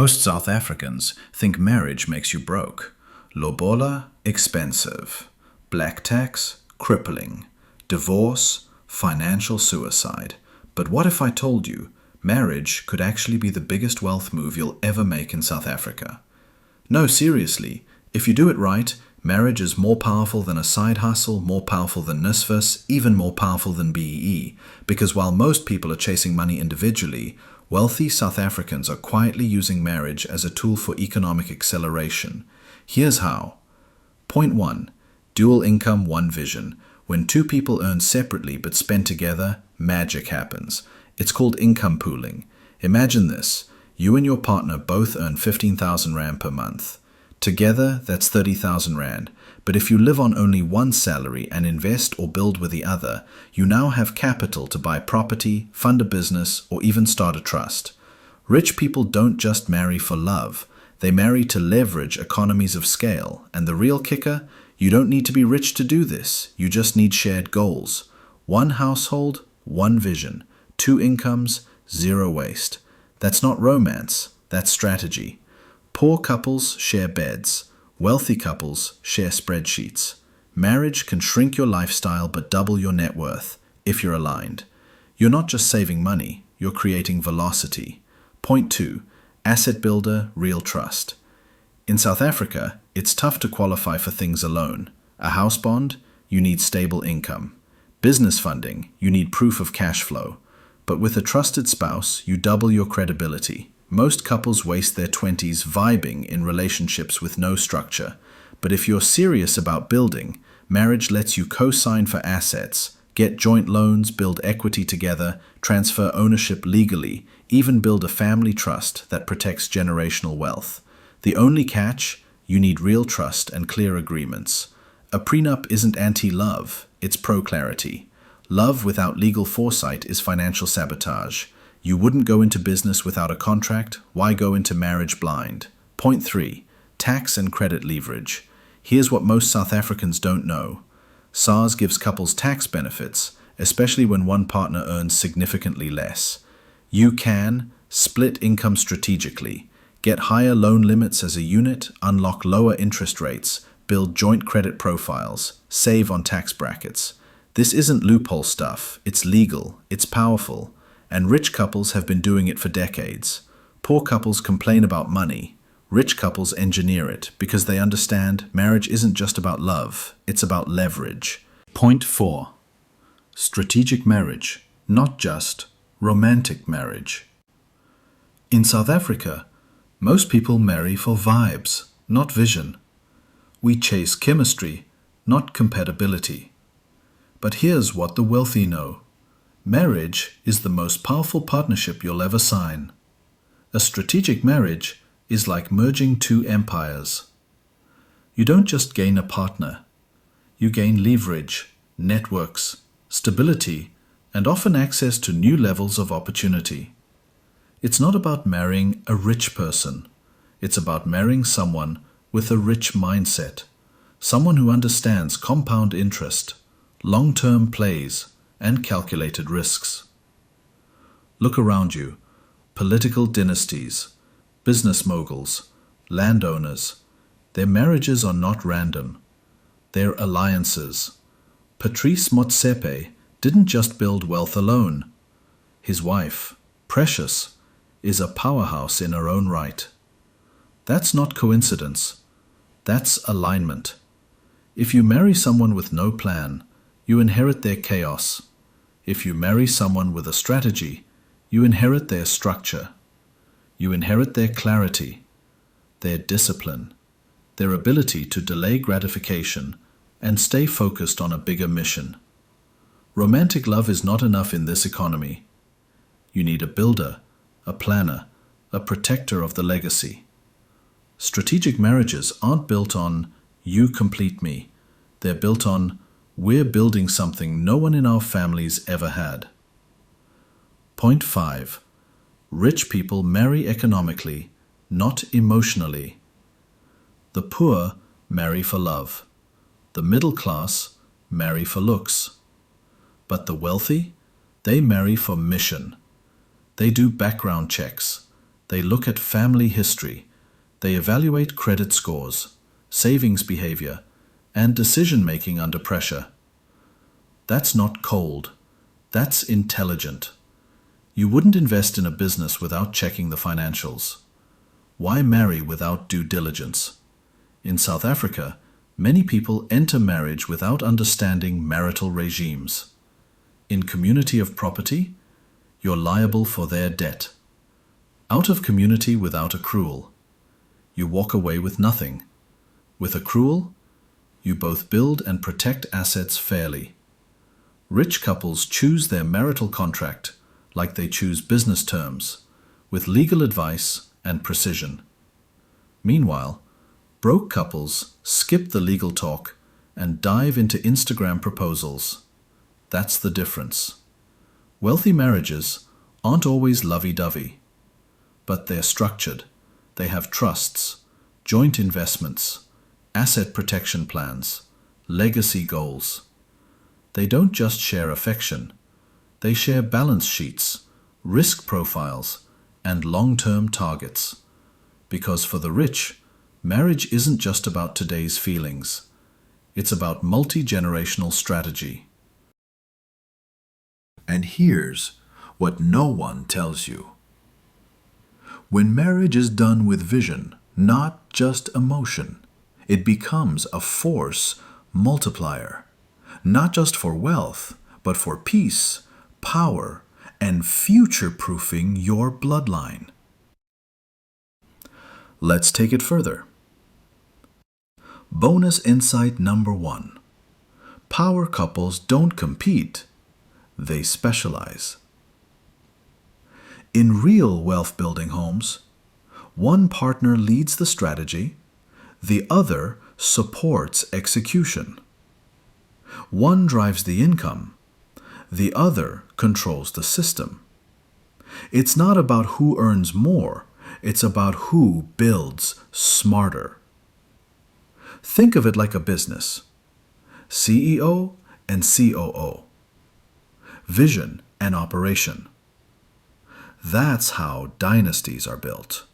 Most South Africans think marriage makes you broke. Lobola, expensive. Black tax, crippling. Divorce, financial suicide. But what if I told you marriage could actually be the biggest wealth move you'll ever make in South Africa? No, seriously, if you do it right, marriage is more powerful than a side hustle, more powerful than NSFAS, even more powerful than BEE, because while most people are chasing money individually, wealthy South Africans are quietly using marriage as a tool for economic acceleration. Here's how. Point 1. Dual income, one vision. When two people earn separately but spend together, magic happens. It's called income pooling. Imagine this. You and your partner both earn 15,000 Rand per month. Together, that's 30,000 Rand. But if you live on only one salary and invest or build with the other, you now have capital to buy property, fund a business, or even start a trust. Rich people don't just marry for love. They marry to leverage economies of scale. And the real kicker? You don't need to be rich to do this. You just need shared goals. One household, one vision. Two incomes, zero waste. That's not romance. That's strategy. Poor couples share beds. Wealthy couples share spreadsheets. Marriage can shrink your lifestyle but double your net worth if you're aligned. You're not just saving money, you're creating velocity. Point 2. Asset builder, real trust. In South Africa, it's tough to qualify for things alone. A house bond, you need stable income. Business funding, you need proof of cash flow. But with a trusted spouse, you double your credibility. Most couples waste their 20s vibing in relationships with no structure. But if you're serious about building, marriage lets you co-sign for assets, get joint loans, build equity together, transfer ownership legally, even build a family trust that protects generational wealth. The only catch? You need real trust and clear agreements. A prenup isn't anti-love, it's pro-clarity. Love without legal foresight is financial sabotage. You wouldn't go into business without a contract. Why go into marriage blind? Point 3. Tax and credit leverage. Here's what most South Africans don't know. SARS gives couples tax benefits, especially when one partner earns significantly less. You can split income strategically, get higher loan limits as a unit, unlock lower interest rates, build joint credit profiles, save on tax brackets. This isn't loophole stuff. It's legal. It's powerful. And rich couples have been doing it for decades. Poor couples complain about money. Rich couples engineer it because they understand marriage isn't just about love, it's about leverage. Point 4. Strategic marriage, not just romantic marriage. In South Africa, most people marry for vibes, not vision. We chase chemistry, not compatibility. But here's what the wealthy know. Marriage is the most powerful partnership you'll ever sign. A strategic marriage is like merging two empires. You don't just gain a partner. You gain leverage, networks, stability, and often access to new levels of opportunity. It's not about marrying a rich person. It's about marrying someone with a rich mindset. Someone who understands compound interest, long-term plays, and calculated risks. Look around you. Political dynasties, business moguls, landowners. Their marriages are not random. They're alliances. Patrice Motsepe didn't just build wealth alone. His wife, Precious, is a powerhouse in her own right. That's not coincidence. That's alignment. If you marry someone with no plan, you inherit their chaos. If you marry someone with a strategy, you inherit their structure. You inherit their clarity, their discipline, their ability to delay gratification and stay focused on a bigger mission. Romantic love is not enough in this economy. You need a builder, a planner, a protector of the legacy. Strategic marriages aren't built on, you complete me. They're built on, we're building something no one in our families ever had. Point 5. Rich people marry economically, not emotionally. The poor marry for love. The middle class marry for looks. But the wealthy, they marry for mission. They do background checks. They look at family history. They evaluate credit scores, savings behavior, and decision-making under pressure. That's not cold. That's intelligent. You wouldn't invest in a business without checking the financials. Why marry without due diligence? In South Africa, many people enter marriage without understanding marital regimes. In community of property, you're liable for their debt. Out of community without accrual, you walk away with nothing. With accrual, you both build and protect assets fairly. Rich couples choose their marital contract like they choose business terms, with legal advice and precision. Meanwhile, broke couples skip the legal talk and dive into Instagram proposals. That's the difference. Wealthy marriages aren't always lovey-dovey, but they're structured. They have trusts, joint investments, asset protection plans, legacy goals. They don't just share affection. They share balance sheets, risk profiles, and long-term targets. Because for the rich, marriage isn't just about today's feelings. It's about multi-generational strategy. And here's what no one tells you. When marriage is done with vision, not just emotion, it becomes a force multiplier, not just for wealth, but for peace, power, and future-proofing your bloodline. Let's take it further. Bonus insight number 1. Power couples don't compete, they specialize. In real wealth-building homes, one partner leads the strategy, the other supports execution. One drives the income, the other controls the system. It's not about who earns more, it's about who builds smarter. Think of it like a business. CEO and COO. Vision and operation. That's how dynasties are built.